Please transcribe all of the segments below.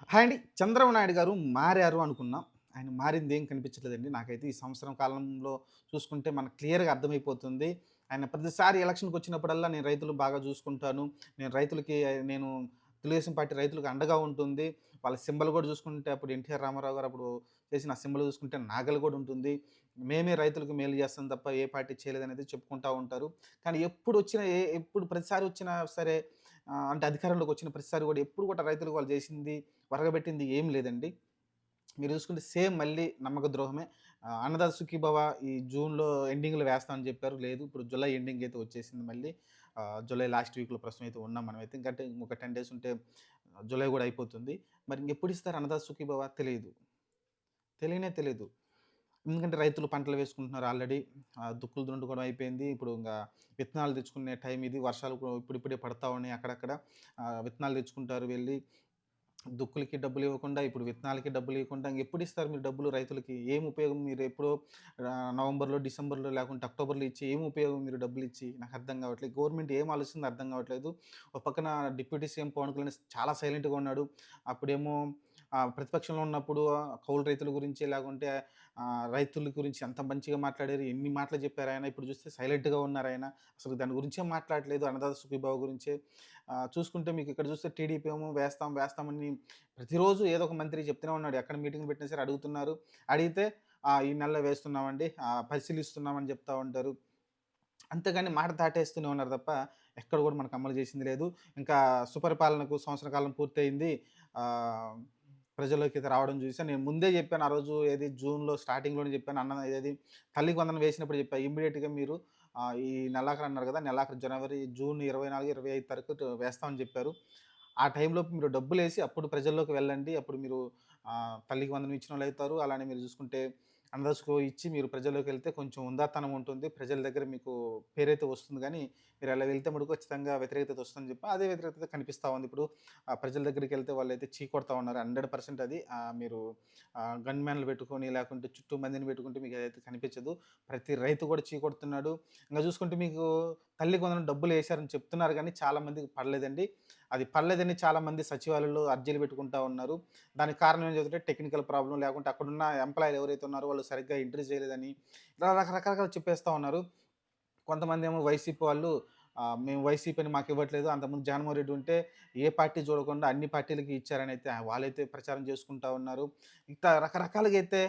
Hi అండి. చంద్రబాబు నాయుడు గారు మారారు అనుకున్నాం. ఆయన మారిందేం కనిపించట్లేదండి. నాకైతే ఈ సంవత్సరం కాలంలో చూసుకుంటే మనకు క్లియర్‌గా అర్థమైపోతుంది. ఆయన ప్రతిసారి ఎలక్షన్‌కొచ్చినప్పుడల్లా నేను రైతులు బాగా చూసుకుంటాను. నేను రైతులకి నేను తెలుగుదేశం పార్టీ రైతులకు అండగా ఉంటుంది. వాళ్ళ సింబల్ కూడా చూసుకుంటే అప్పుడు ఎన్టీఆర్ రామారావు గారు అప్పుడు చేసిన సింబల్ చూసుకుంటే నాగలి కూడా ఉంటుంది. మేమే రైతులకు మేలు చేస్తాం తప్ప ఏ పార్టీ చేయలేదనేది చెప్పుకుంటా ఉంటారు. కానీ ఎప్పుడు ప్రతిసారి వచ్చినా సరే అంటే అధికారంలోకి వచ్చిన ప్రతిసారి కూడా ఎప్పుడు కూడా రైతులకు వాళ్ళు చేసింది ఒరగబెట్టింది ఏం లేదండి. మీరు చూసుకుంటే సేమ్ మళ్ళీ నమ్మక ద్రోహమే. 'అన్నదాత సుఖీభవ' ఈ జూన్‌లో ఎండింగ్‌లో వేస్తామని చెప్పారు. లేదు ఇప్పుడు జులై ఎండింగ్ అయితే వచ్చేసింది మళ్ళీ. జులై లాస్ట్ వీక్‌లో ప్రస్తుతం అయితే ఉన్నాం మనమైతే. ఇంకంటే ఇంకొక 10 డేస్ ఉంటే జులై కూడా అయిపోతుంది. మరి ఇంకెప్పుడు ఇస్తారు 'అన్నదాత సుఖీభవ' తెలీదు. తెలియనే తెలీదు. ఎందుకంటే రైతులు పంటలు వేసుకుంటున్నారు ఆల్రెడీ. దుక్కులు దున్నుకోవడం అయిపోయింది. ఇప్పుడు ఇంగా విత్తనాలు తెచ్చుకునే టైం ఇది. వర్షాలు ఇప్పుడిప్పుడే పడతా ఉన్నాయి అక్కడక్కడ. విత్తనాలు తెచ్చుకుంటారు వెళ్లి. దుక్కులకి డబ్బులివ్వకుండా, ఇప్పుడు విత్తనాలకి డబ్బులివ్వకుండా ఇంగెప్పుడిస్తారు మీరు డబ్బులు రైతులకి? ఏం ఉపయోగం మీరెప్పుడో నవంబర్‌లో, డిసెంబర్‌లో లేకుంటే అక్టోబర్‌లో ఇచ్చి ఏం ఉపయోగం మీరు డబ్బులిచ్చి? నాకర్థం కావట్లేదు. గవర్నమెంట్ ఏం ఆలోచిస్తుందో అర్థం కావట్లేదు. ఒక పక్కన డిప్యూటీ సీఎం పవన్ కళ్యాణ్ చాలా సైలెంట్‌గా ఉన్నాడు. అప్పుడేమో ప్రతిపక్షంలో ఉన్నప్పుడు కౌలు రైతుల గురించి లేకుంటే రైతుల గురించి ఎంత మంచిగా మాట్లాడారు. ఎన్ని మాటలు చెప్పారాయన. ఇప్పుడు చూస్తే సైలెంట్‌గా ఉన్నారాయన. అసలు దాని గురించే మాట్లాడట్లేదు. అన్నదాత సుఖీభావ గురించే. చూసుకుంటే మీకు ఇక్కడ చూస్తే టీడీపీ ఏమో వేస్తాం, వేస్తామని ప్రతిరోజు ఏదో ఒక మంత్రి చెప్తూనే ఉన్నాడు. ఎక్కడ మీటింగ్ పెట్టినా సరే అడుగుతున్నారు. అడిగితే ఈ నెలలో వేస్తున్నామండి, పరిశీలిస్తున్నామని చెప్తా ఉంటారు. అంతేగాని మాట దాటేస్తూనే ఉన్నారు తప్ప, ఎక్కడ కూడా మనకు అమలు చేసింది లేదు. ఇంకా సుపరిపాలనకు సంవత్సర కాలం పూర్తయింది. ఆహ్, ప్రజల్లోకైతే రావడం చూసా. నేను ముందే చెప్పాను ఆ రోజు ఏది జూన్‌లో స్టార్టింగ్‌లోనే చెప్పాను. ఏది తల్లికి వందనం వేసినప్పుడు చెప్పా. ఇమ్మీడియేట్‌గా మీరు ఈ నెలాఖరు అన్నారు కదా! నెలాఖరు జూన్ 24, 25 తారీఖు వేస్తామని చెప్పారు. ఆ టైంలోపు మీరు డబ్బులేసి అప్పుడు ప్రజల్లోకి వెళ్ళండి. అప్పుడు మీరు తల్లికి వందనం ఇచ్చినోళ్ళైతారు. అలానే మీరు చూసుకుంటే అందస్కో ఇచ్చి మీరు ప్రజల్లోకెళ్తే కొంచెం హుందాతనం ఉంటుంది. ప్రజల దగ్గర మీకు పేరైతే వస్తుంది గానీ, మీరు అలా వెళ్తే మటుకు ఖచ్చితంగా వ్యతిరేకత వస్తుందని చెప్పి, అదే వ్యతిరేకత కనిపిస్తా ఉంది. ఇప్పుడు ప్రజల దగ్గరికెళ్తే వాళ్ళైతే చీకొడతా ఉన్నారు. 100% అది. మీరు గన్‌మ్యాన్‌లు పెట్టుకొని, లేకుంటే చుట్టూ మందిని పెట్టుకుంటే మీకదైతే కనిపించదు. ప్రతి రైతు కూడా చీకొడుతున్నాడు. ఇంక చూసుకుంటే మీకు తల్లికి వందనం డబ్బులేశారని చెప్తున్నారు గానీ, చాలా మందికి పడలేదండి. అది పడలేదని చాలామంది సచివాలయంలో అర్జీలు పెట్టుకుంటా ఉన్నారు. దానికి కారణం ఏం చెబితే టెక్నికల్ ప్రాబ్లమ్ లేకుంటే అక్కడున్న ఎంప్లాయీలు ఎవరైతే ఉన్నారో వాళ్ళు సరిగ్గా ఎంట్రీ చేయలేదని ఇలా రకరకాలుగా చెప్పేస్తా ఉన్నారు. కొంతమందేమో వైసీపీ వాళ్ళు మేము వైసీపీని మాకివ్వట్లేదు. అంతకుముందు జగన్మోహన్ రెడ్డి ఉంటే ఏ పార్టీ చూడకుండా అన్ని పార్టీలకి ఇచ్చారనైతే వాళ్ళైతే ప్రచారం చేసుకుంటా ఉన్నారు. ఇట్లా రకరకాలుగా అయితే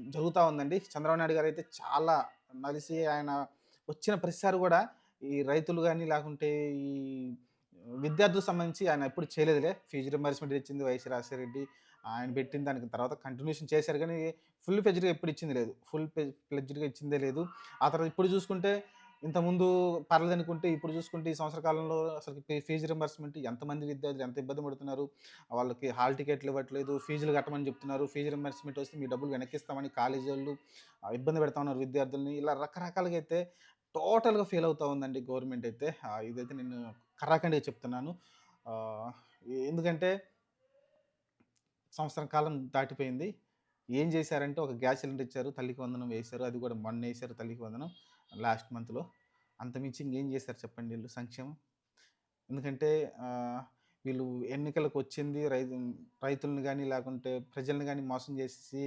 జరుగుతా ఉందండి. చంద్రబాబు నాయుడు గారైతే చాలా నలిసి ఆయన వచ్చిన ప్రతిసారి గూడా ఈ రైతులు గాని లేకుంటే ఈ విద్యార్థులకు సంబంధించి ఆయన ఎప్పుడు చేయలేదులే. ఫీజు రింబర్స్‌మెంట్ ఇచ్చింది వైఎస్ రాజశేఖర రెడ్డి. ఆయన పెట్టిన దానికి తర్వాత కంటిన్యూషన్ చేశారు గానీ ఫుల్ ఫ్లెడ్జ్డ్‌గా ఎప్పుడు ఇచ్చింది లేదు. ఫ్లెడ్జ్డ్‌గా ఇచ్చిందే లేదు. ఆ తర్వాత ఇప్పుడు చూసుకుంటే ఇంతకుముందు పర్లేదనుకుంటే ఇప్పుడు చూసుకుంటే ఈ సంవత్సర కాలంలో అసలు ఫీజు రింబర్స్‌మెంట్ ఎంతమంది విద్యార్థులు ఎంత ఇబ్బంది పడుతున్నారు. వాళ్ళకి హాల్ టికెట్లు ఇవ్వట్లేదు. ఫీజులు కట్టమని చెప్తున్నారు. ఫీజు రింబర్స్‌మెంట్ వస్తే మీ డబ్బులు వెనక్కిస్తామని కాలేజోళ్ళు ఇబ్బంది పెడతా ఉన్నారు విద్యార్థుల్ని. ఇలా రకరకాలుగా అయితే టోటల్‌గా ఫెయిల్ అవుతా ఉందండి గవర్నమెంట్ అయితే. ఇదైతే నేను కరాఖండిగా చెప్తున్నాను. ఆహ్, ఎందుకంటే సంవత్సరం కాలం దాటిపోయింది. ఏం చేశారంటే ఒక గ్యాస్ సిలిండర్ ఇచ్చారు. తల్లికి వందనం వేశారు. అది కూడా మొన్నేశారు తల్లికి వందనం లాస్ట్ మంత్‌లో. అంతకుమించి ఇంకేం చేశారు చెప్పండి ఈళ్ళు సంక్షేమం? ఎందుకంటే ఆహ్, వీళ్ళు ఎన్నికలకొచ్చింది రైతుల్ని గాని, లేకుంటే ప్రజల్ని గాని మోసం చేసేసి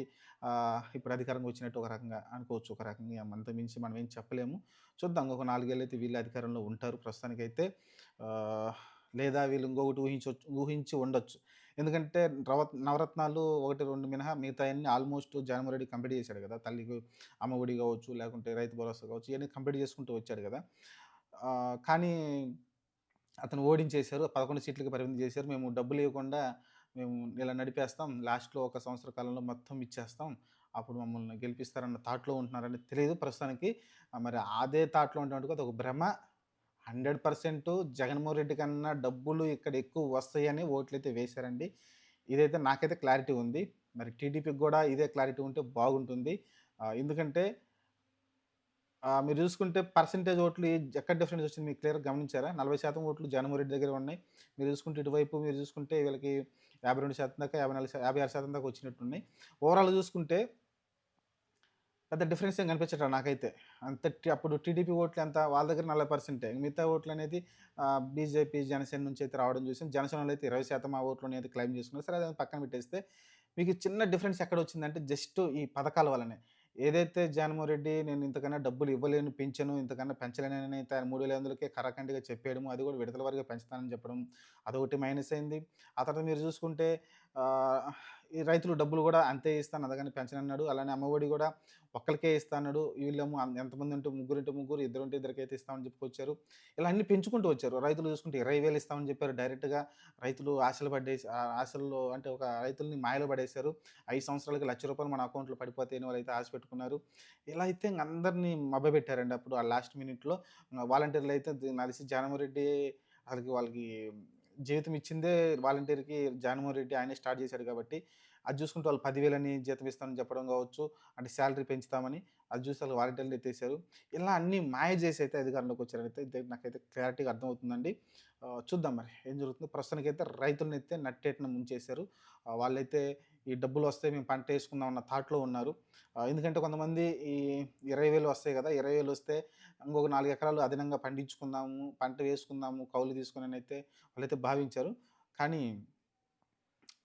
ఇప్పుడు అధికారంగా వచ్చినట్టు ఒక రకంగా అనుకోవచ్చు. ఒక రకంగా అంతకుమించి మనం ఏం చెప్పలేము. చూద్దాం ఇంకొక 4 ఏళ్లయితే వీళ్ళే అధికారంలో ఉంటారు ప్రస్తుతానికైతే. ఆహ్, లేదా వీళ్ళు ఇంకొకటి ఊహించి ఉండొచ్చు. ఎందుకంటే నవరత్నాలు 1, 2 మినహా మిగతాయన్నీ ఆల్మోస్ట్ జగన్మోహన్ రెడ్డి కంప్లీట్ చేశాడు కదా! తల్లికి అమ్మఒడి కావచ్చు, లేకుంటే రైతు భరోసా కావచ్చు, ఇయన్నీ కంప్లీట్ చేసుకుంటూ వచ్చాడు కదా! కానీ అతను ఓడించేశారు. 11 సీట్లకి పరిమితం చేశారు. మేము డబ్బులివ్వకుండా మేము ఇలా నడిపేస్తాం. లాస్ట్‌లో ఒక సంవత్సర కాలంలో మొత్తం ఇచ్చేస్తాం. అప్పుడు మమ్మల్ని గెలిపిస్తారన్న థాట్‌లో ఉంటున్నారని తెలీదు ప్రస్తుతానికి. మరి అదే థాట్‌లో ఉంటున్నట్టుగా అదొక భ్రమ. 100% జగన్మోహన్ రెడ్డి కన్నా డబ్బులు ఇక్కడ ఎక్కువ వస్తాయని ఓట్లయితే వేశారండి. ఇదైతే నాకైతే క్లారిటీ ఉంది. మరి టీడీపీకి గూడా ఇదే క్లారిటీ ఉంటే బాగుంటుంది. ఎందుకంటే మీరు చూసుకుంటే పర్సెంటేజ్ ఓట్లు ఎక్కడ డిఫరెన్స్ వచ్చింది మీకు క్లియర్‌గా గమనించారా? 40% ఓట్లు జగన్మోహన్ రెడ్డి దగ్గరే ఉన్నాయి. మీరు చూసుకుంటే వీళ్ళకి 52% దాకా 54 56% దాకా వచ్చినట్టున్నాయి. ఓవరాల్‌గా చూసుకుంటే పెద్ద డిఫరెన్స్ ఏం కనిపించట్లేదు నాకైతే. అప్పుడు టీడీపీ ఓట్లు ఎంత వాళ్ళ దగ్గర 40%. మిగతా ఓట్లనేది బీజేపీ, జనసేన నుంచి అయితే రావడం చూసాం. జనసేనలో అయితే 20% ఆ ఓట్లని అయితే క్లెయిమ్ చేసుకున్నారు. సరే అది పక్కన పెట్టేస్తే మీకు చిన్న డిఫరెన్స్ ఎక్కడొచ్చిందంటే జస్ట్ ఈ పథకాల వల్లనే. ఏదైతే జగన్మోహన్ రెడ్డి నేను ఇంతకన్నా డబ్బులు ఇవ్వలేను, పెంచను, ఇంతకన్నా పెంచలేనని అయితే ఆయన 3500కే కరాకండిగా చెప్పేయడము, అది కూడా విడతల వారీగా పెంచుతానని చెప్పడం అదొకటి మైనస్ అయింది. ఆ తర్వాత మీరు చూసుకుంటే ఆహ్, ఈ రైతులు డబ్బులు కూడా అంతే ఇస్తాను అంతగాని పెంచనన్నాడు. అలానే అమ్మఒడి కూడా ఒక్కళ్ళకే ఇస్తా అన్నాడు. వీళ్ళేమో ఎంతమంది ఉంటే ముగ్గురుంటే ముగ్గురు, ఇద్దరుంటే ఇద్దరికైతే ఇస్తామని చెప్పుకొచ్చారు. ఇలా అన్నీ పెంచుకుంటూ వచ్చారు. రైతులు చూసుకుంటే 20,000 ఇస్తామని చెప్పారు. డైరెక్ట్‌గా రైతులు ఆశలు పడేసి ఆశల్లో అంటే ఒక రైతుల్ని మాయలో పడేశారు. 5 సంవత్సరాలకి రూ. 1,00,000 మన అకౌంట్‌లో పడిపోతాయని వాళ్ళైతే ఆశ పెట్టుకున్నారు. ఇలా అయితే ఇంక అందరిని మభ్యపెట్టారండి అప్పుడు ఆ లాస్ట్ మినిట్‌లో. వాలంటీర్లు అయితే నాకు తెలిసి జగన్మోహన్ రెడ్డి అసలకి వాళ్ళకి జీవితం ఇచ్చిందే వాలంటీర్‌కి జగన్మోహన్ రెడ్డి ఆయనే స్టార్ట్ చేశాడు కాబట్టి, అది చూసుకుంటే వాళ్ళు 10,000 అని జీతం ఇస్తామని చెప్పడం కావచ్చు, అంటే సాలరీ పెంచుతామని, అది చూసి ఆళ్ళు వాలంటీర్‌లు ఎత్తేసారు. ఇలా అన్నీ మాయ చేసి అయితే అధికారంలోకి వచ్చారనైతే అయితే నాకైతే క్లారిటీగా అర్థమవుతుందండి. చూద్దాం మరి ఏం జరుగుతుందో. ప్రస్తుతానికైతే రైతులనైతే నట్టేటన ముంచేశారు. వాళ్ళైతే ఈ డబ్బులొస్తే మేము పంటేసుకుందాం అన్న థాట్‌లో ఉన్నారు. ఎందుకంటే కొంతమంది ఈ 20,000 వస్తాయి కదా! 20,000 వస్తే ఇంకొక 4 ఎకరాలు అదనంగా పండించుకుందాము, పంట వేసుకుందాము కౌలు తీసుకొననైతే వాళ్ళైతే భావించారు. కానీ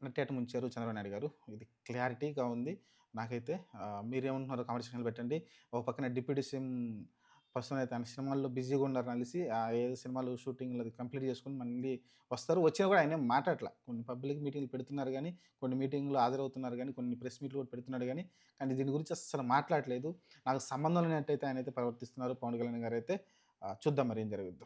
నట్టేట ముంచారు చంద్రబాబు నాయుడు గారు. ఇది క్లారిటీగా ఉంది నాకైతే. మీరేమంటున్నారో కామెంట్ సెక్షన్‌లో పెట్టండి. ఒక పక్కన డిప్యూటీ సీఎం ప్రస్తుతం అయితే ఆయన సినిమాల్లో బిజీగా ఉన్నారని తెలిసి ఏదో సినిమాలు షూటింగ్‌లు అది కంప్లీట్ చేసుకొని మళ్ళీ వస్తారు. వచ్చినా కూడా ఆయనేం మాట్లాడట్ల. కొన్ని పబ్లిక్ మీటింగ్‌లు పెడుతున్నారు గానీ, కొన్ని మీటింగ్‌లో హాజరవుతున్నారు గానీ, కొన్ని ప్రెస్ మీట్‌లు కూడా పెడుతున్నాడు గానీ, కానీ దీని గురించి అస్సలు మాట్లాడట్లేదు. నాకు సంబంధం లేనట్టయితే ఆయనైతే ప్రవర్తిస్తున్నారు పవన్ కళ్యాణ్ గారైతే. చూద్దాం మరి ఏం జరుగుద్దో.